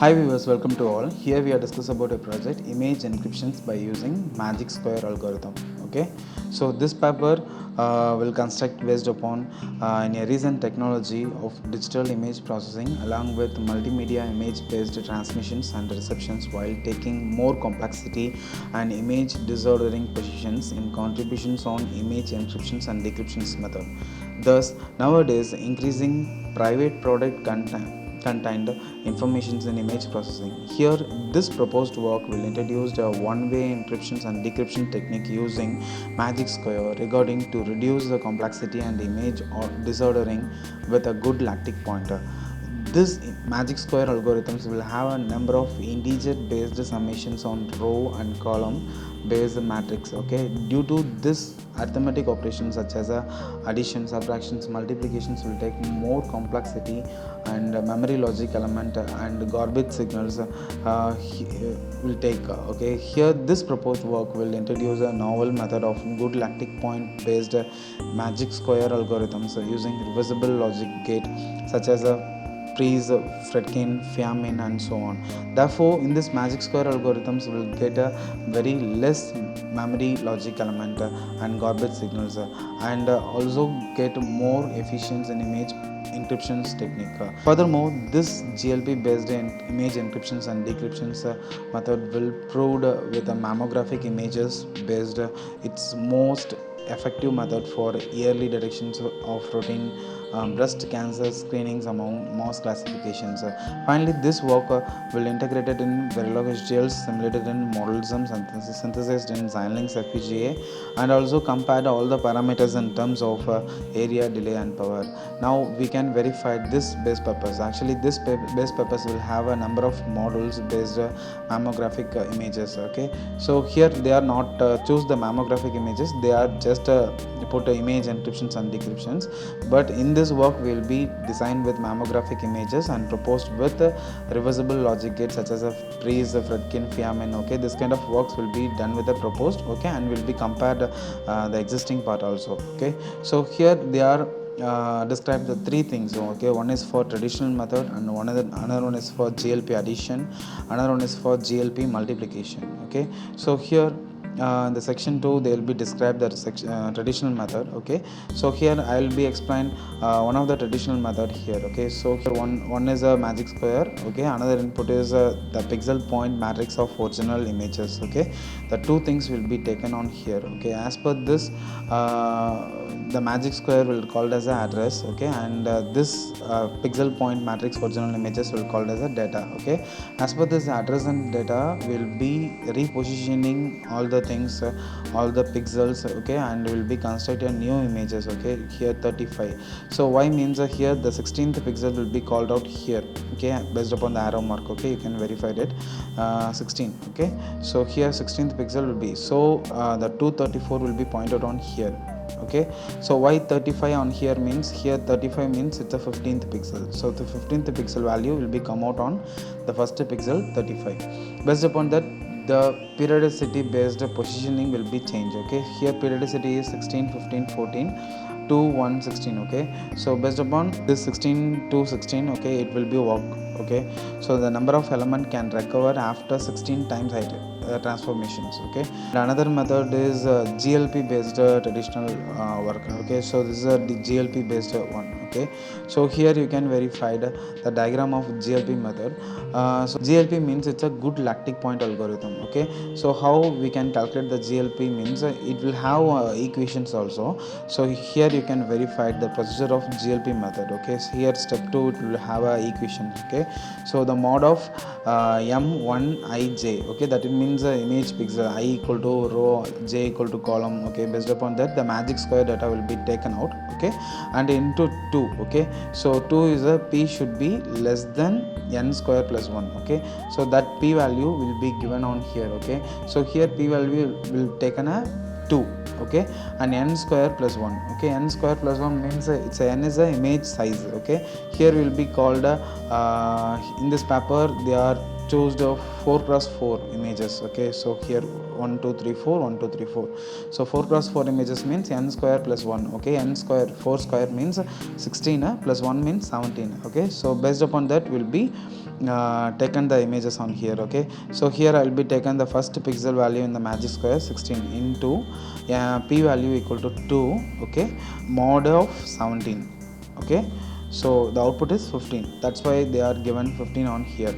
Hi viewers, welcome to all. Here we are discussing about a project image encryptions by using magic square algorithm. Okay, so this paper will construct based upon in a recent technology of digital image processing along with multimedia image based transmissions and receptions while taking more complexity and image disordering positions in contributions on image encryptions and decryptions method. Thus, nowadays increasing private product contained informations in image processing. Here, this proposed work will introduce the one-way encryptions and decryption technique using magic square regarding to reduce the complexity and image or disordering with a good lactic pointer. This magic square algorithms will have a number of integer based summations on row and column based matrix. Okay, due to this arithmetic operations such as addition, subtractions, multiplications will take more complexity and memory logic element and garbage signals will take. Okay, here this proposed work will introduce a novel method of good lactic point based magic square algorithms using reversible logic gate such as a Freeze, Fredkin, Feynman, and so on. Therefore, in this magic square algorithms, will get a very less memory logic element and garbage signals, and also get more efficient in image encryptions technique. Furthermore, this GLP based image encryptions and decryptions method will proved with a mammographic images based its most effective method for early detections of routine breast cancer screenings among mass classifications. Finally, this work will integrate it in Verilog HDLs simulated in modelism synthesized in Xilinx FPGA and also compared all the parameters in terms of area, delay and power. Now we can verify this base purpose. Actually, this base purpose will have a number of modules based mammographic images. Okay, so here they are not choose the mammographic images, they are just put image encryptions and decryptions, but in this work we will be designed with mammographic images and proposed with reversible logic gates such as a Freeze, Fredkin, Feynman. Okay, this kind of works will be done with the proposed. Okay, and will be compared the existing part also. Okay, so here they are describe the three things. Okay, one is for traditional method and another one is for GLP addition, another one is for GLP multiplication. Okay, so here in the section 2 they will be described the traditional method. Okay, so here I will be explain one of the traditional method here. Okay, so here one is a magic square. Okay, another input is the pixel point matrix of original images. Okay, the two things will be taken on here. Okay, as per this the magic square will called as a address. Okay, and this pixel point matrix original images will called as a data. Okay, as per this address and data will be repositioning all the things, all the pixels. Okay, and will be constructed new images. Okay, here 35. So y means here the 16th pixel will be called out here. Okay, based upon the arrow mark. Okay, you can verify it 16. Okay, so here 16th pixel will be, so the 234 will be pointed on here. Okay, so why 35 on here means here 35 means it's a 15th pixel, so the 15th pixel value will be come out on the first pixel 35. Based upon that the periodicity based positioning will be changed. Okay, here periodicity is 16, 15, 14 to 116. Okay, so based upon this 16 to 16, okay, it will be walk. Okay, so the number of element can recover after 16 times height transformations. Okay, and another method is GLP based traditional work. Okay, so this is a GLP based one. Okay, so here you can verify the diagram of GLP method. So GLP means it's a good lactic point algorithm. Okay, so how we can calculate the GLP means it will have equations also. So here you can verify the procedure of GLP method. Okay, so here step 2 it will have a equation. Okay, so the mod of m1ij. Okay, that it means image pixel I equal to row, j equal to column. Okay, based upon that the magic square data will be taken out. Okay, and into 2. Okay, so 2 is a p should be less than n square plus 1. Okay, so that p value will be given on here. Okay, so here p value will taken a 2. Okay, and n square plus 1. Okay, n square plus 1 means it's a n is a image size. Okay, here will be called in this paper they are chose the 4 cross 4 images. Okay, so here 1 2 3 4 1 2 3 4, so 4 cross 4 images means n square plus 1. Okay, n square 4 square means 16 plus 1 means 17. Okay, so based upon that will be taken the images on here. Okay, so here I'll be taken the first pixel value in the magic square 16 into p value equal to 2, okay, mod of 17. Okay, so the output is 15, that's why they are given 15 on here.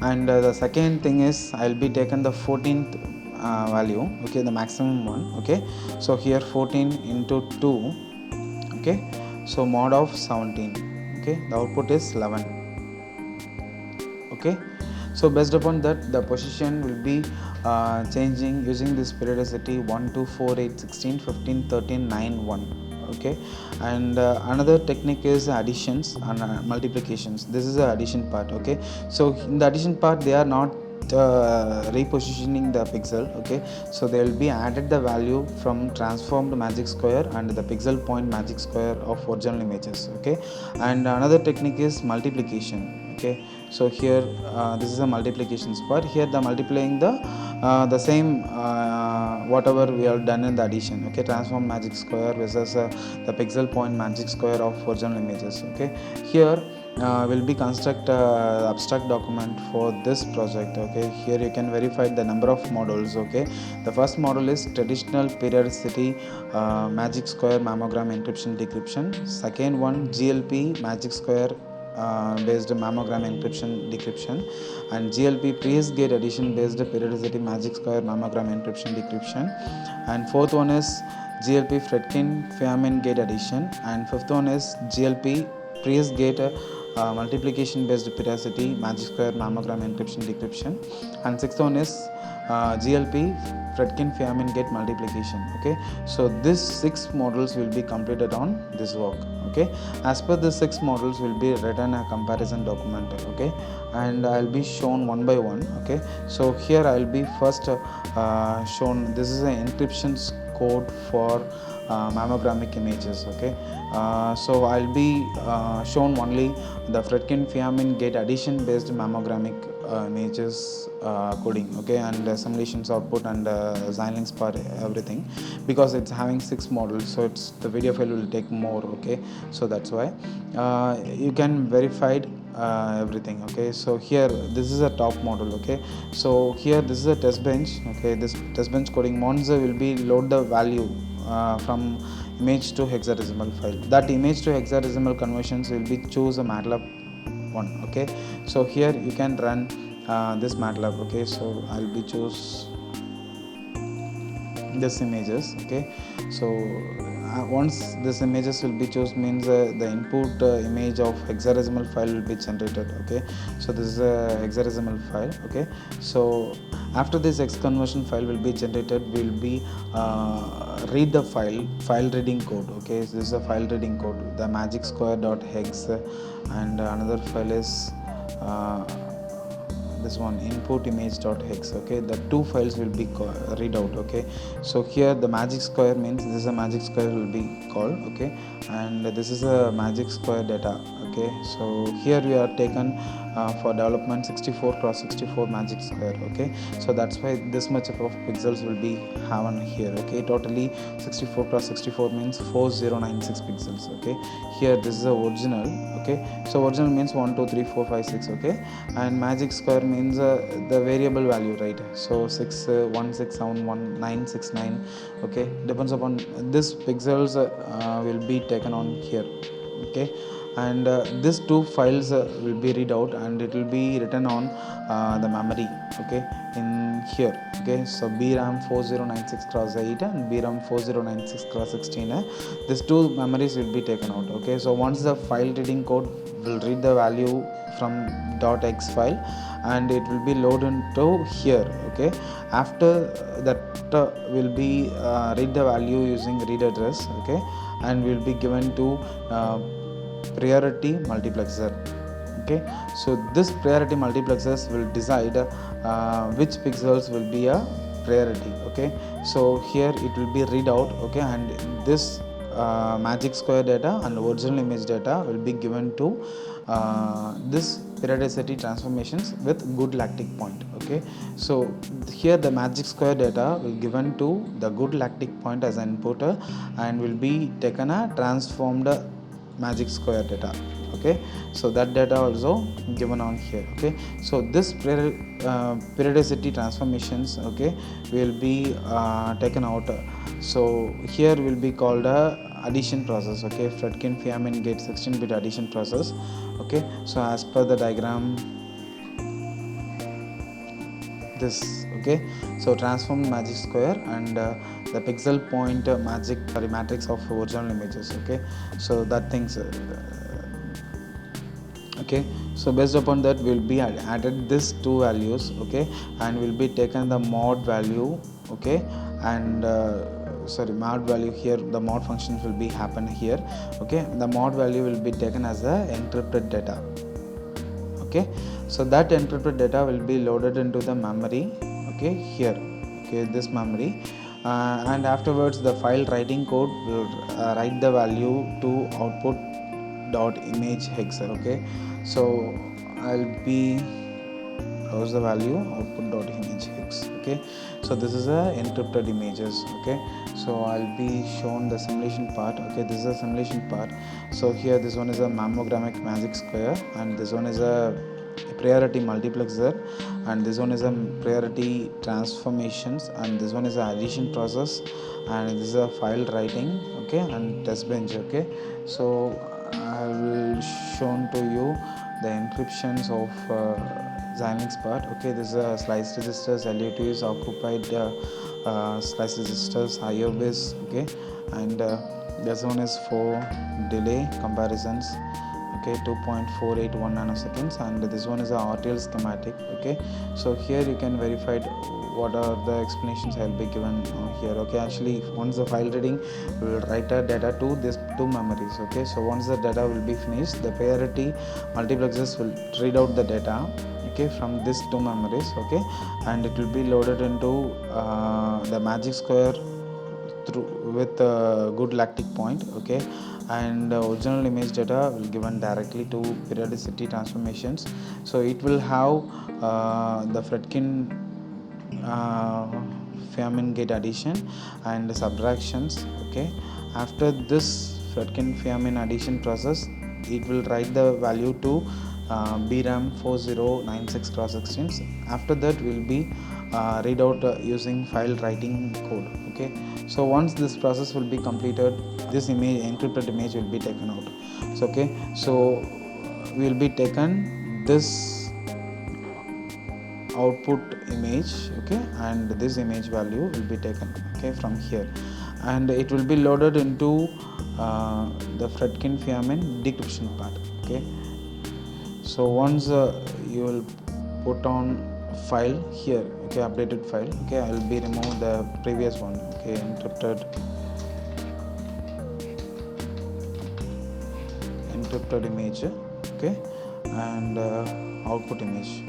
And the second thing is I'll be taken the 14th value, okay, the maximum one. Okay, so here 14 into 2, okay, so mod of 17, okay, the output is 11. Okay, so based upon that the position will be changing using this periodicity 1 2 4 8 16 15 13 9 1. Okay, and another technique is additions and multiplications. This is the addition part. Okay, so in the addition part they are not repositioning the pixel. Okay, so they will be added the value from transformed magic square and the pixel point magic square of original images. Okay, and another technique is multiplication. Okay, so here this is a multiplications part. Here the multiplying the same whatever we have done in the addition. Okay, transform magic square versus the pixel point magic square of original images. Okay, here will be construct abstract document for this project. Okay, here you can verify the number of models. Okay, the first model is traditional periodicity magic square mammogram encryption decryption. Second one GLP magic square based mammogram encryption decryption, and GLP Prius gate addition based periodicity magic square mammogram encryption decryption, and fourth one is GLP Fredkin Feynman gate addition, and fifth one is GLP Prius gate multiplication based periodicity magic square mammogram encryption decryption, and sixth one is GLP Fredkin Feynman gate multiplication. Okay, so these 6 models will be completed on this work. Okay, as per the 6 models will be written a comparison document. Okay, and I'll be shown one by one. Okay, so here I'll be first shown this is an encryption code for mammogramic images. Okay, so I'll be shown only the Fredkin Feynman gate addition based mammogramic images coding. Okay, and simulations output and Xilinx part everything, because it's having 6 models, so it's the video file will take more. Okay, so that's why you can verify everything. Okay, so here this is a top model. Okay, so here this is a test bench. Okay, this test bench coding Monza will be load the value from image to hexadecimal file. That image to hexadecimal conversions will be choose a MATLAB one. Okay, so here you can run this MATLAB. Okay, so I'll be choose this images. Okay, so once this images will be chosen means the input image of hexadecimal file will be generated. Okay, so this is a hexadecimal file. Okay, so after this hex conversion file will be generated, we will be read the file reading code. Okay, so this is a file reading code, the magic square dot hex, and another file is this one input image dot hex. Okay, the 2 files will be read out. Okay, so here the magic square means this is a magic square will be called. Okay, and this is a magic square data. Okay, so here we are taken for development 64 cross 64 magic square. Okay, so that's why this much of pixels will be having here. Okay, totally 64 cross 64 means 4096 pixels. Okay, here this is the original. Okay, so original means 1 2 3 4 5 6. Okay, and magic square means the variable value, right? So 6 1 6 7 1 9 6 9. Okay, depends upon this pixels will be taken on here. Okay, and these 2 files will be read out and it will be written on the memory. Okay, in here. Okay, so BRAM 4096 cross 8 and BRAM 4096 cross 16. These 2 memories will be taken out. Okay, so once the file reading code will read the value from .x file and it will be loaded into here. Okay, after that will be read the value using read address. Okay, and will be given to priority multiplexer. Okay, so this priority multiplexers will decide which pixels will be a priority. Okay, so here it will be read out. Okay, and this magic square data and original image data will be given to this periodicity transformations with good lactic point. Okay, so here the magic square data will given to the good lactic point as an input and will be taken a transformed magic square data. Okay, so that data also given on here. Okay, so this periodicity transformations, okay, will be taken out. So here will be called a addition process. Okay, Fredkin-Feynman gate 16-bit addition process. Okay, so as per the diagram, this. Okay, so transform magic square and the pixel point magic matrix of original images. Okay, so that things. Okay, so based upon that we'll be added this two values. Okay, and will be taken the mod value. Okay, and mod value here, the mod functions will be happen here. Okay, the mod value will be taken as the encrypted data. Okay, so that encrypted data will be loaded into the memory. Okay, here. Okay, this memory, and afterwards the file writing code will write the value to output dot image hex. Okay, so I'll be how's the value output dot image hex. Okay, so this is a encrypted images. Okay, so I'll be shown the simulation part. Okay, this is a simulation part. So here this one is a mammogramic magic square, and this one is a priority multiplexer, and this one is a priority transformations, and this one is a addition process, and this is a file writing. Okay, and test bench. Okay, so I will shown to you the encryptions of Xilinx part. Okay, this is a slice registers, LUTs, occupied slice registers, IO base. Okay, and this one is for delay comparisons. Okay, 2.481 nanoseconds, and this one is a RTL schematic. Okay, so here you can verify what are the explanations I'll be given here. Okay, actually once the file reading, we will write a data to this two memories. Okay, so once the data will be finished, the priority multiplexers will read out the data. Okay, from these two memories. Okay, and it will be loaded into the magic square through with a good lactic point. Okay, and original image data will given directly to periodicity transformations. So it will have the Fredkin Feynman gate addition and subtractions. Okay, after this Fredkin Feynman addition process, it will write the value to BRAM 4096 cross 16. After that will be read out using file writing code. Okay, so once this process will be completed, this image, encrypted image, will be taken out. So okay, so we will be taken this output image. Okay, and this image value will be taken. Okay, from here, and it will be loaded into the Fredkin Feynman decryption part. Okay, so once you will put on file here. Okay, updated file. Okay, I will be remove the previous one. Okay, encrypted image. Okay, and output image.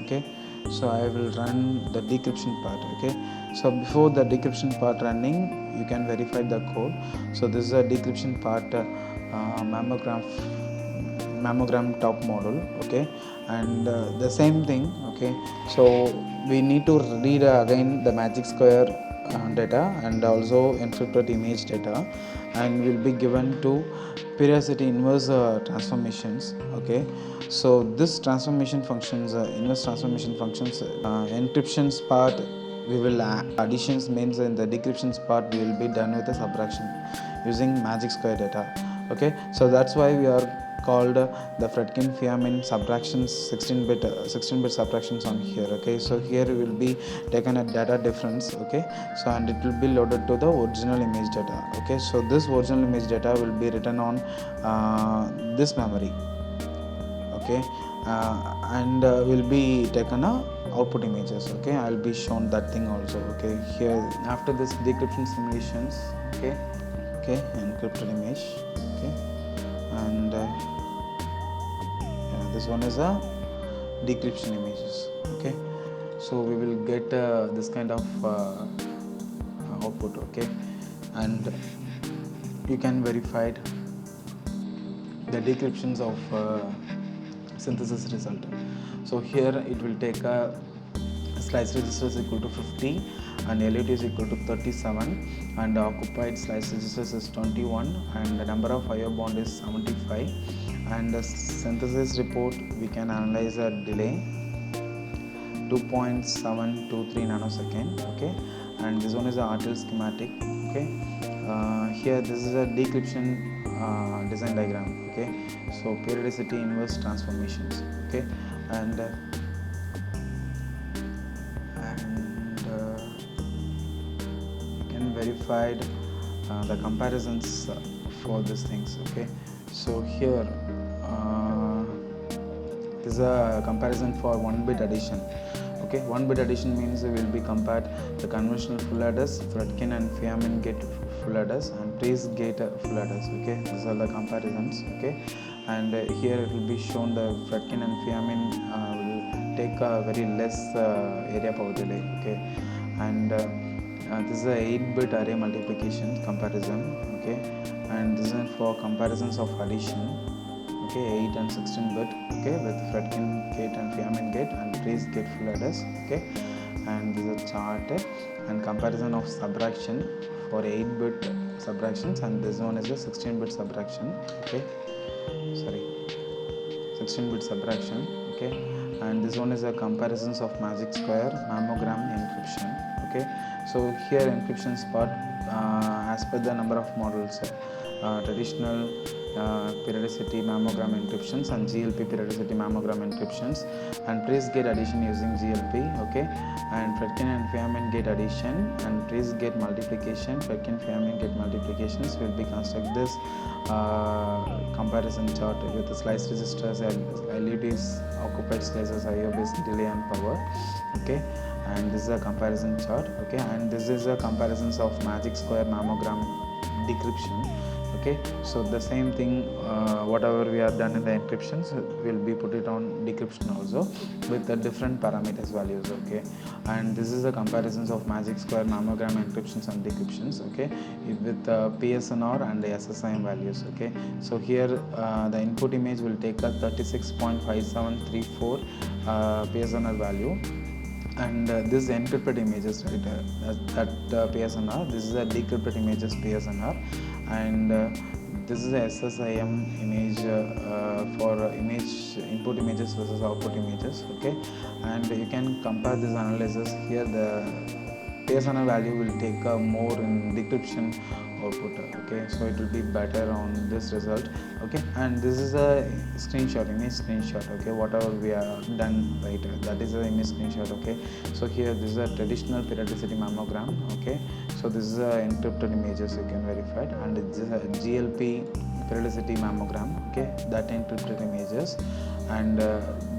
Okay, so I will run the decryption part. Okay, so before the decryption part running, you can verify the code. So this is a decryption part mammogram top model. Okay, and the same thing. Okay, so we need to read again the magic square data and also encrypted image data, and will be given to periodicity inverse transformations. Okay, so this transformation functions, inverse transformation functions, encryptions part we will additions means in the decryptions part we will be done with the subtraction using magic square data. Okay, so that's why we are called the Fredkin Feynman subtractions 16-bit subtractions on here. Okay, so here we will be taken a data difference. Okay, so and it will be loaded to the original image data. Okay, so this original image data will be written on this memory. Okay, and will be taken output images. Okay, I'll be shown that thing also. Okay, here after this decryption simulations. Okay, encrypted image. Okay, and this one is a decryption images. Okay, so we will get this kind of output. Okay, and you can verify the decryptions of synthesis result. So here it will take a slice register is equal to 50 and LUT is equal to 37 and occupied slice registers is 21 and the number of IO bond is 75 and the synthesis report we can analyze a delay 2.723 nanosecond. Okay, and this one is the RTL schematic. Okay, here this is a decryption design diagram. Okay, so periodicity inverse transformations. Okay, and you can verify the comparisons for these things. Okay, so here this is a comparison for 1-bit addition. Okay, 1-bit addition means we will be compared the conventional full adders, Fredkin and Feynman gate full adders and Trace gate full adders. Okay, these are the comparisons. Okay, and here it will be shown the Fredkin and Feynman will take a very less area power delay. Okay, and this is a 8-bit array multiplication comparison. Okay, and this is for comparisons of addition. Okay, 8 and 16-bit. Okay, with Fredkin gate and Feynman gate and Trace gate full adders. Okay, and this is a chart and comparison of subtraction for 8-bit subtractions, and this one is a 16-bit subtraction. Okay, sorry, 16-bit subtraction. Okay, and this one is a comparisons of magic square mammogram encryption. Okay, so here encryptions part as per the number of models, traditional periodicity mammogram encryptions and GLP periodicity mammogram encryptions and trace gate addition using GLP. Okay, and Fredkin and Feynman gate addition and trace gate multiplication, Fredkin Feynman gate multiplications will be construct this comparison chart with the slice registers, LEDs, occupied slices, IO based delay and power. Okay, and this is a comparison chart. Okay, and this is a comparisons of magic square mammogram decryption. Okay, so the same thing whatever we have done in the encryptions will be put it on decryption also with the different parameters values. Okay, and this is the comparisons of magic square mammogram encryptions and decryptions. Okay, with PSNR and the SSIM values. Okay, so here the input image will take a 36.5734 PSNR value, and this encrypted images, right, that PSNR, this is a decrypted images PSNR, and this is a SSIM image for image input images versus output images. Okay, and you can compare this analysis. Here the PSNR value will take more in decryption output. Okay, so it will be better on this result. Okay, and this is a screenshot, image screenshot. Okay, whatever we have done, right, that is the image screenshot. Okay, so here this is a traditional periodicity mammogram. Okay, so this is a encrypted images you can verify, and this is a GLP periodicity mammogram. Okay, that encrypted images, and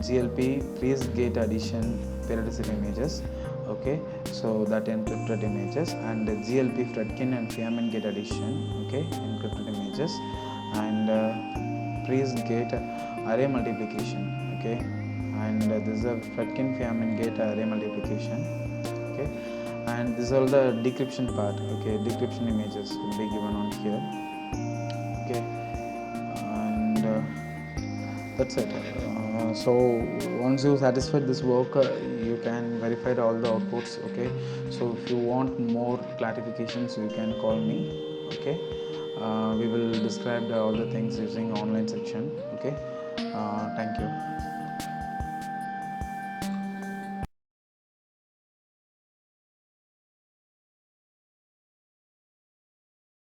GLP trace gate addition periodicity images. Okay, so that encrypted images, and GLP Fredkin and Feynman gate addition. Okay, encrypted images, and trace gate array multiplication. Okay, and this is a Fredkin Feynman gate array multiplication. Okay, and this is all the decryption part. Okay, decryption images will be given on here. Okay, and that's it. So once you satisfied this work, you can verify all the outputs. Okay, so if you want more clarifications, you can call me. Okay, we will describe all the things using online section. Okay, thank you.